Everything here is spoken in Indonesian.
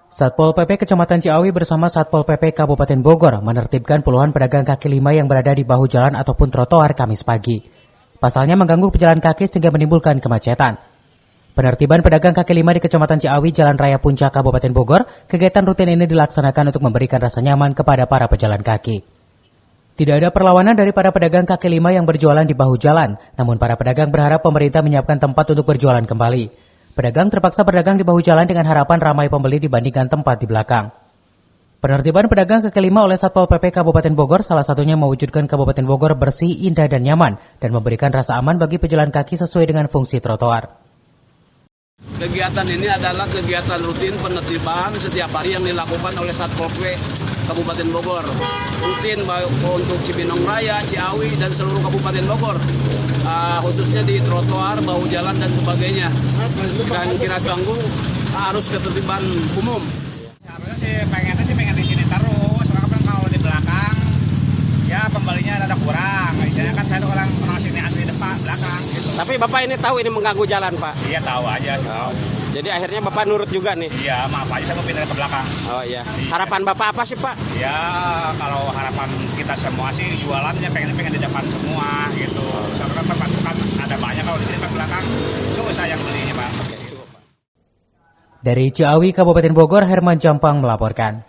Satpol PP Kecamatan Ciawi bersama Satpol PP Kabupaten Bogor menertibkan puluhan pedagang kaki lima yang berada di bahu jalan ataupun trotoar Kamis pagi. Pasalnya mengganggu pejalan kaki sehingga menimbulkan kemacetan. Penertiban pedagang kaki lima di Kecamatan Ciawi, Jalan Raya Puncak, Kabupaten Bogor, kegiatan rutin ini dilaksanakan untuk memberikan rasa nyaman kepada para pejalan kaki. Tidak ada perlawanan dari para pedagang kaki lima yang berjualan di bahu jalan, namun para pedagang berharap pemerintah menyiapkan tempat untuk berjualan kembali. Pedagang terpaksa berdagang di bahu jalan dengan harapan ramai pembeli dibandingkan tempat di belakang. Penertiban pedagang kaki lima oleh Satpol PP Kabupaten Bogor salah satunya mewujudkan Kabupaten Bogor bersih, indah, dan nyaman, dan memberikan rasa aman bagi pejalan kaki sesuai dengan fungsi trotoar. Kegiatan ini adalah kegiatan rutin penertiban setiap hari yang dilakukan oleh Satpol PP Kabupaten Bogor. Rutin untuk Cibinong Raya, Ciawi, dan seluruh Kabupaten Bogor. Khususnya di trotoar, bahu jalan, dan sebagainya. Dan kira ganggu harus ketertiban umum. Harusnya sih pengen di sini terus, karena kan kalau di belakang ya pembelinya ada kurang. Jadi kan saya orang sini asli depan belakang gitu. Tapi Bapak ini tahu ini mengganggu jalan, Pak? Iya tahu aja. Tahu. Jadi akhirnya Bapak nurut juga nih? Iya, maaf aja saya mau pindah ke belakang. Oh iya. Harapan Bapak apa sih, Pak? Ya kalau harapan kita semua sih jualannya pengen di depan semua gitu. Soalnya kan pemasukan ada banyak, kalau di sini ke belakang susah yang belinya, Pak. Dari Ciawi, Kabupaten Bogor, Herman Jampang melaporkan.